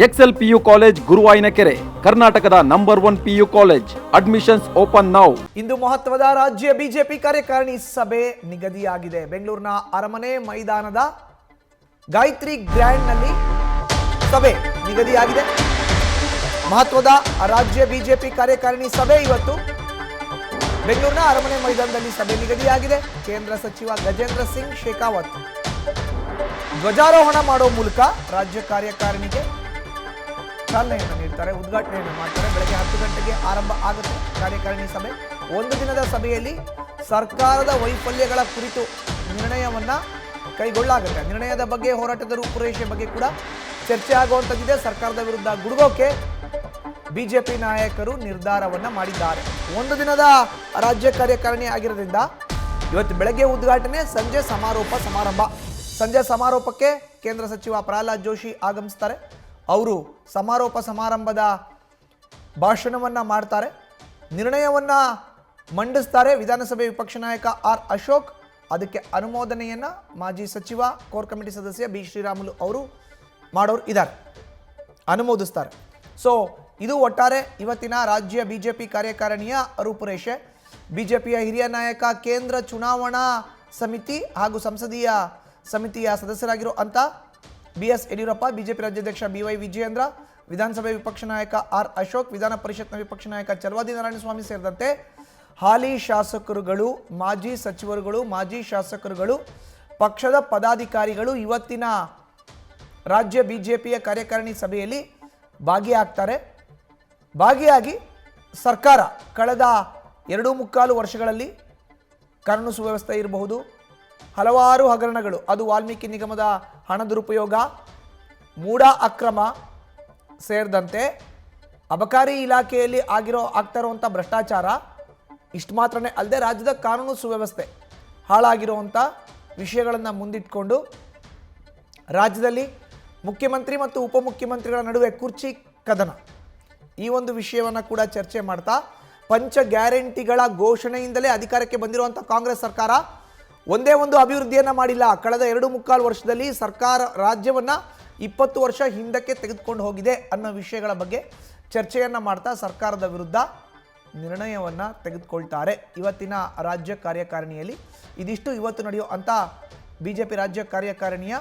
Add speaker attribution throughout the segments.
Speaker 1: Excel PU college Guruvayanakere, ಕರ್ನಾಟಕದ number 1 PU college. Admissions open now.
Speaker 2: ಇಂದು ಮಹತ್ವದ ರಾಜ್ಯ ಬಿಜೆಪಿ ಕಾರ್ಯಕಾರಿಣಿ ಸಭೆ ನಿಗದಿಯಾಗಿದೆ. ಬೆಂಗಳೂರಿನ ಅರಮನೆ ಮೈದಾನದ ಗಾಯತ್ರಿ ಗ್ರ್ಯಾಂಡ್ ನಲ್ಲಿ ಸಭೆ ನಿಗದಿಯಾಗಿದೆ. ಮಹತ್ವದ ರಾಜ್ಯ ಬಿಜೆಪಿ ಕಾರ್ಯಕಾರಿಣಿ ಸಭೆ ಇವತ್ತು ಬೆಂಗಳೂರಿನ ಅರಮನೆ ಮೈದಾನದಲ್ಲಿ ಸಭೆ ನಿಗದಿಯಾಗಿದೆ. ಕೇಂದ್ರ ಸಚಿವ ಗಜೇಂದ್ರ ಸಿಂಗ್ ಶೇಖಾವತ್ ಧ್ವಜಾರೋಹಣ ಮಾಡುವ ಮೂಲಕ ರಾಜ್ಯ ಕಾರ್ಯಕಾರಿಣಿಗೆ ಚಾಲನೆಯನ್ನು ನೀಡ್ತಾರೆ, ಉದ್ಘಾಟನೆಯನ್ನು ಮಾಡ್ತಾರೆ. ಬೆಳಗ್ಗೆ 10 ಗಂಟೆಗೆ ಆರಂಭ ಆಗುತ್ತೆ ಕಾರ್ಯಕಾರಿಣಿ ಸಭೆ. ಒಂದು ದಿನದ ಸಭೆಯಲ್ಲಿ ಸರ್ಕಾರದ ವೈಫಲ್ಯಗಳ ಕುರಿತು ನಿರ್ಣಯವನ್ನ ಕೈಗೊಳ್ಳಲಾಗುತ್ತೆ. ನಿರ್ಣಯದ ಬಗ್ಗೆ, ಹೋರಾಟದ ರೂಪುರೇಷೆ ಬಗ್ಗೆ ಕೂಡ ಚರ್ಚೆ ಆಗುವಂಥದ್ದಿದೆ. ಸರ್ಕಾರದ ವಿರುದ್ಧ ಗುಡುಗೋಕೆ ಬಿಜೆಪಿ ನಾಯಕರು ನಿರ್ಧಾರವನ್ನ ಮಾಡಿದ್ದಾರೆ. ಒಂದು ದಿನದ ರಾಜ್ಯ ಕಾರ್ಯಕಾರಿಣಿ ಆಗಿರೋದ್ರಿಂದ ಇವತ್ತು ಬೆಳಗ್ಗೆ ಉದ್ಘಾಟನೆ, ಸಂಜೆ ಸಮಾರಂಭ. ಸಂಜೆ ಸಮಾರೋಪಕ್ಕೆ ಕೇಂದ್ರ ಸಚಿವ ಪ್ರಹ್ಲಾದ್ ಜೋಶಿ ಆಗಮಿಸ್ತಾರೆ. ಅವರು ಸಮಾರಂಭದ ಭಾಷಣವನ್ನ ಮಾಡ್ತಾರೆ, ನಿರ್ಣಯವನ್ನ ಮಂಡಿಸ್ತಾರೆ. ವಿಧಾನಸಭೆ ವಿಪಕ್ಷ ನಾಯಕ ಆರ್ ಅಶೋಕ್ ಅದಕ್ಕೆ ಅನುಮೋದನೆಯನ್ನ ಮಾಜಿ ಸಚಿವ ಕೋರ್ ಕಮಿಟಿ ಸದಸ್ಯ ಬಿ ಶ್ರೀರಾಮುಲು ಅವರು ಮಾಡೋರು ಇದ್ದಾರೆ, ಅನುಮೋದಿಸ್ತಾರೆ. ಸೊ ಇದು ಒಟ್ಟಾರೆ ಇವತ್ತಿನ ರಾಜ್ಯ ಬಿಜೆಪಿ ಕಾರ್ಯಕಾರಿಣಿಯ ರೂಪುರೇಷೆ. ಬಿಜೆಪಿಯ ಹಿರಿಯ ನಾಯಕ, ಕೇಂದ್ರ ಚುನಾವಣಾ ಸಮಿತಿ ಹಾಗೂ ಸಂಸದೀಯ ಸಮಿತಿಯ ಸದಸ್ಯರಾಗಿರೋ ಅಂತ BS ಯಡಿಯೂರಪ್ಪ, ಬಿಜೆಪಿ ರಾಜ್ಯಾಧ್ಯಕ್ಷ BY ವಿಜಯೇಂದ್ರ, ವಿಧಾನಸಭೆ ವಿಪಕ್ಷ ನಾಯಕ ಆರ್ ಅಶೋಕ್, ವಿಧಾನ ಪರಿಷತ್ನ ವಿಪಕ್ಷ ನಾಯಕ ಚಲವಾದಿ ನಾರಾಯಣಸ್ವಾಮಿ ಸೇರಿದಂತೆ ಹಾಲಿ ಶಾಸಕರುಗಳು, ಮಾಜಿ ಸಚಿವರುಗಳು, ಮಾಜಿ ಶಾಸಕರುಗಳು, ಪಕ್ಷದ ಪದಾಧಿಕಾರಿಗಳು ಇವತ್ತಿನ ರಾಜ್ಯ ಬಿಜೆಪಿಯ ಕಾರ್ಯಕಾರಿಣಿ ಸಭೆಯಲ್ಲಿ ಭಾಗಿಯಾಗ್ತಾರೆ. ಭಾಗಿಯಾಗಿ ಸರ್ಕಾರ ಕಳೆದ 2.25 ವರ್ಷಗಳಲ್ಲಿ ಕಾನೂನು ಸುವ್ಯವಸ್ಥೆ ಇರಬಹುದು, ಹಲವಾರು ಹಗರಣಗಳು, ಅದು ವಾಲ್ಮೀಕಿ ನಿಗಮದ ಹಣ ದುರುಪಯೋಗ, ಮೂಡ ಅಕ್ರಮ ಸೇರಿದಂತೆ ಅಬಕಾರಿ ಇಲಾಖೆಯಲ್ಲಿ ಆಗ್ತಾ ಇರುವಂಥ ಭ್ರಷ್ಟಾಚಾರ, ಇಷ್ಟು ಮಾತ್ರನೇ ಅಲ್ಲದೆ ರಾಜ್ಯದ ಕಾನೂನು ಸುವ್ಯವಸ್ಥೆ ಹಾಳಾಗಿರುವಂಥ ವಿಷಯಗಳನ್ನು ಮುಂದಿಟ್ಕೊಂಡು ರಾಜ್ಯದಲ್ಲಿ ಮುಖ್ಯಮಂತ್ರಿ ಮತ್ತು ಉಪಮುಖ್ಯಮಂತ್ರಿಗಳ ನಡುವೆ ಕುರ್ಚಿ ಕದನ, ಈ ಒಂದು ವಿಷಯವನ್ನು ಕೂಡ ಚರ್ಚೆ ಮಾಡ್ತಾ, ಪಂಚ ಗ್ಯಾರಂಟಿಗಳ ಘೋಷಣೆಯಿಂದಲೇ ಅಧಿಕಾರಕ್ಕೆ ಬಂದಿರುವಂಥ ಕಾಂಗ್ರೆಸ್ ಸರ್ಕಾರ ಒಂದೇ ಒಂದು ಅಭಿವೃದ್ಧಿಯನ್ನು ಮಾಡಿಲ್ಲ. ಕಳೆದ 2.25 ವರ್ಷದಲ್ಲಿ ಸರ್ಕಾರ ರಾಜ್ಯವನ್ನು 20 ವರ್ಷ ಹಿಂದಕ್ಕೆ ತೆಗೆದುಕೊಂಡು ಹೋಗಿದೆ ಅನ್ನೋ ವಿಷಯಗಳ ಬಗ್ಗೆ ಚರ್ಚೆಯನ್ನು ಮಾಡ್ತಾ ಸರ್ಕಾರದ ವಿರುದ್ಧ ನಿರ್ಣಯವನ್ನು ತೆಗೆದುಕೊಳ್ತಾರೆ ಇವತ್ತಿನ ರಾಜ್ಯ ಕಾರ್ಯಕಾರಿಣಿಯಲ್ಲಿ. ಇದಿಷ್ಟು ಇವತ್ತು ನಡೆಯುವಂಥ ಬಿಜೆಪಿ ರಾಜ್ಯ ಕಾರ್ಯಕಾರಿಣಿಯ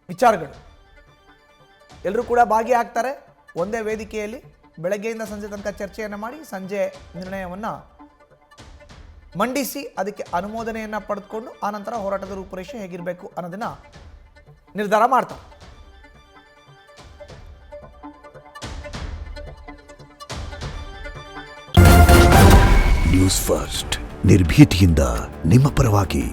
Speaker 2: ವಿಚಾರಗಳು. ಎಲ್ಲರೂ ಕೂಡ ಭಾಗಿಯಾಗ್ತಾರೆ ಒಂದೇ ವೇದಿಕೆಯಲ್ಲಿ. ಬೆಳಗ್ಗೆಯಿಂದ ಸಂಜೆ ತನಕ ಚರ್ಚೆಯನ್ನು ಮಾಡಿ ಸಂಜೆ ನಿರ್ಣಯವನ್ನು ಮಂಡಿಸಿ ಅದಕ್ಕೆ ಅನುಮೋದನೆಯನ್ನು ಪಡೆದುಕೊಂಡು ಆನಂತರ ಹೋರಾಟದ ರೂಪುರೇಷೆ ಹೇಗಿರಬೇಕು ಅನ್ನೋದನ್ನ ನಿರ್ಧಾರ ಮಾಡ್ತಾರೆ.
Speaker 3: ನ್ಯೂಸ್ ಫಸ್ಟ್, ನಿರ್ಭೀತಿಯಿಂದ ನಿಮ್ಮ ಪರವಾಗಿ.